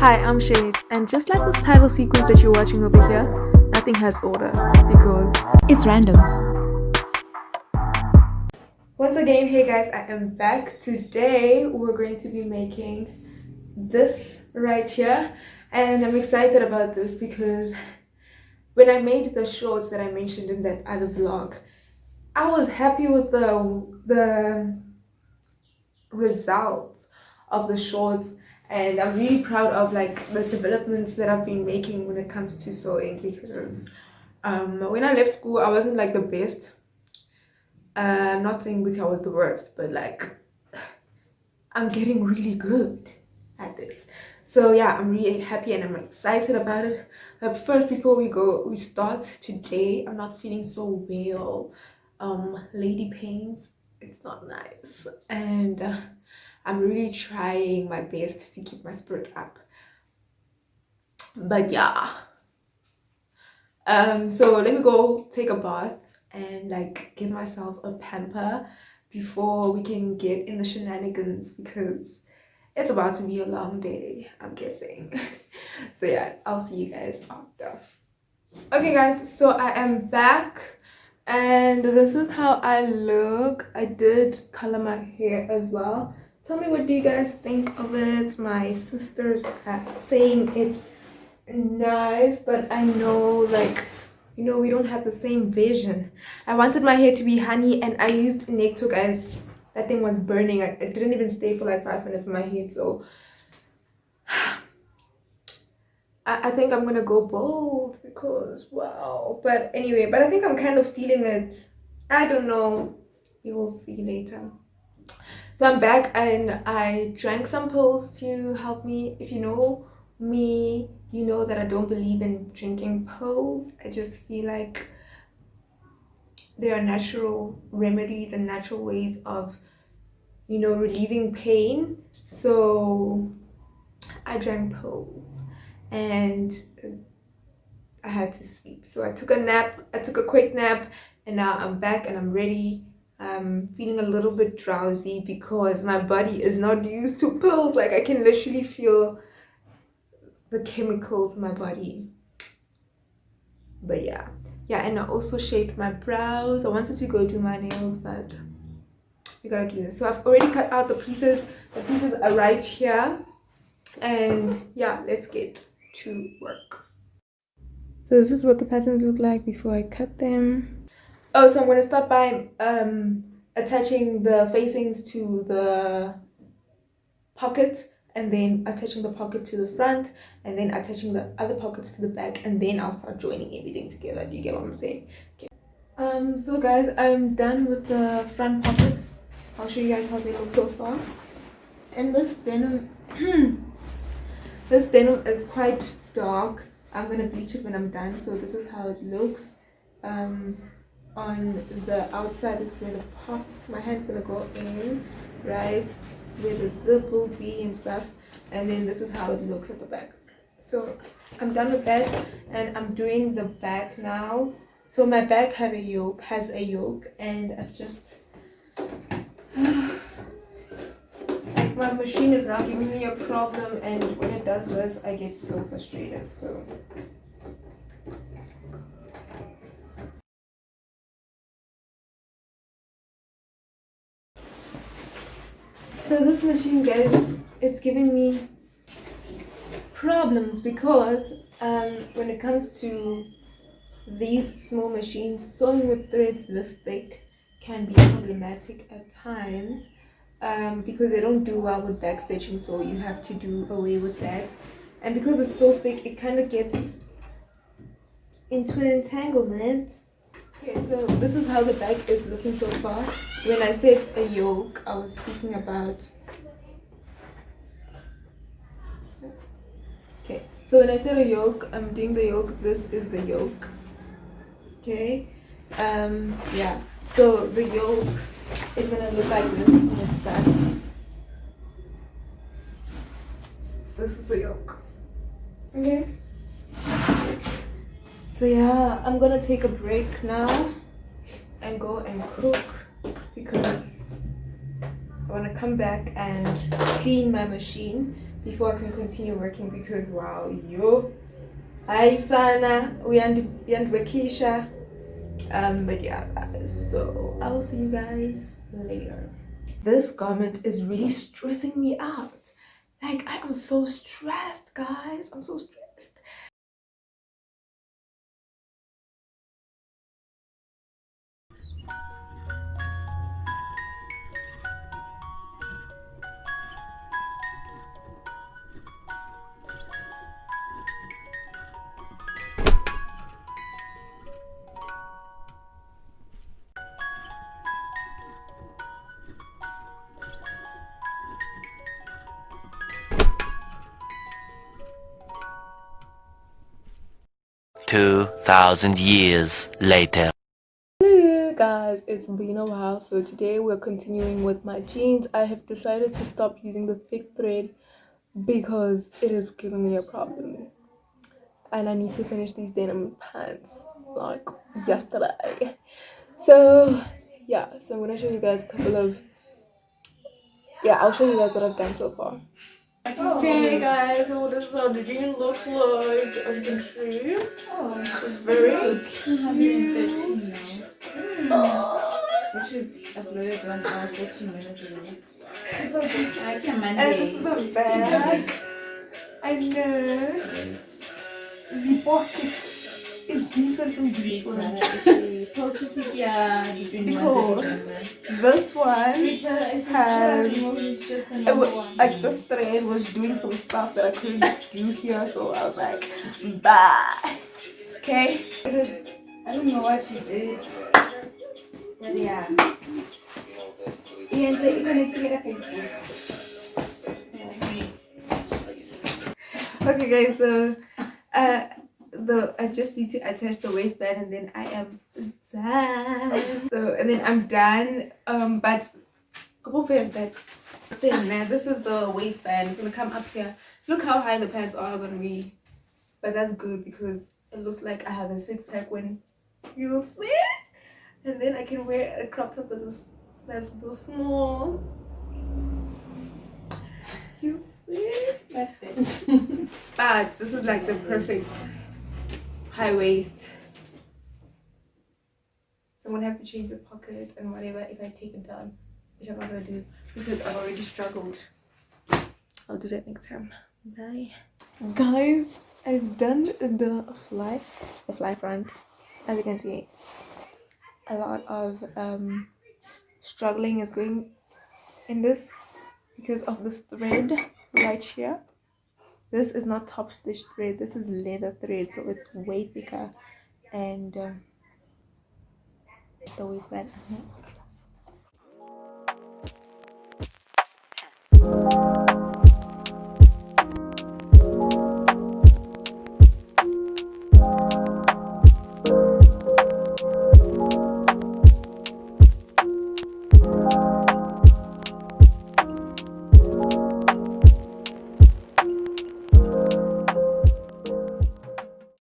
Hi, I'm Shades, and just like this title sequence that you're watching over here, nothing has order because it's random. Once again, hey guys, I am back. Today we're going to be making this right here, and I'm excited about this because when I made the shorts that I mentioned in that other vlog, I was happy with the results of the shorts, and I'm really proud of like the developments that I've been making when it comes to sewing because when I left school I wasn't like the best. I'm not saying which I was the worst, but like I'm getting really good at this. So yeah, I'm really happy and I'm excited about it. But first, before we start today, I'm not feeling so well. Lady pains, it's not nice, and I'm really trying my best to keep my spirit up. But yeah, so let me go take a bath and like give myself a pamper before we can get in the shenanigans because it's about to be a long day, I'm guessing. So yeah, I'll see you guys after. Okay guys, so I am back and this is how I look. I did color my hair as well. Tell me, what do you guys think of it? My sisters are saying it's nice, but I know, like, you know, we don't have the same vision. I wanted my hair to be honey and I used Necto, guys. That thing was burning. It didn't even stay for like 5 minutes in my head, so I think I'm gonna go bold because wow. But anyway, but I think I'm kind of feeling it. I don't know. You will see later. So I'm back and I drank some pills to help me. If you know me, you know that I don't believe in drinking pills. I just feel like there are natural remedies and natural ways of, you know, relieving pain. So I drank pills and I had to sleep. So I took a nap, I took a quick nap, and now I'm back and I'm ready. I'm feeling a little bit drowsy because my body is not used to pills. Like I can literally feel the chemicals in my body. But yeah. Yeah, and I also shaped my brows. I wanted to go do my nails, but we gotta do this. So I've already cut out the pieces. The pieces are right here. And yeah, let's get to work. So this is what the patterns look like before I cut them. Oh, so I'm going to start by attaching the facings to the pocket and then attaching the pocket to the front and then attaching the other pockets to the back, and then I'll start joining everything together. Do you get what I'm saying? Okay. So guys, I'm done with the front pockets. I'll show you guys how they look so far. And this denim this denim is quite dark. I'm gonna bleach it when I'm done. So this is how it looks. On the outside is where the pop, my hand's gonna go in, right? This is where the zip will be and stuff, and then this is how it looks at the back. So I'm done with that and I'm doing the back now. So my back has a yoke, and I've just like my machine is now giving me a problem, and when it does this I get so frustrated. So this machine, guys, it's giving me problems because when it comes to these small machines, sewing with threads this thick can be problematic at times because they don't do well with backstitching, so you have to do away with that. And because it's so thick, it kind of gets into an entanglement. Okay, so this is how the back is looking so far. When I said a yoke, I was speaking about... Okay, so when I said a yoke, I'm doing the yoke. This is the yoke. Okay, yeah. So the yoke is gonna look like this when it's done. This is the yoke. Okay. So yeah, I'm gonna take a break now and go and cook because I want to come back and clean my machine before I can continue working because wow, yo, hi Sana, we and Wakisha. But yeah, guys, so I will see you guys later. This garment is really stressing me out. Like I am so stressed, guys. I'm so stressed. 2,000 years later. Hey guys, it's been a while. So today we're continuing with my jeans. I have decided to stop using the thick thread because it is giving me a problem. And I need to finish these denim pants like yesterday. So yeah, so I'm gonna show you guys a couple of I'll show you guys what I've done so far. Okay guys, so this is how the jeans looks like, as you can see. Oh, it's very cute. Which is uploaded 1 hour 14 minutes ago. And this is the bag. I know. The pocket is different from this one. Because this one like this thread was doing some stuff that I couldn't do here, so I was like, bye. Okay? It is, I don't know what she did. But yeah. okay guys, so I just need to attach the waistband and then I am done. So and then I'm done. But that thing, man, this is the waistband. It's gonna come up here. Look how high the pants are gonna be. But that's good because it looks like I have a six-pack when you see it. And then I can wear a crop top that's this small. You see? Perfect. But this is like the perfect high waist. So I'm gonna have to change the pocket and whatever if I take it down, which I'm not gonna do because I've already struggled. I'll do that next time. Bye. Guys, I've done the fly front. As you can see, a lot of struggling is going in this because of this thread right here. This is not top stitch thread, this is leather thread, so it's way thicker. And the waistband,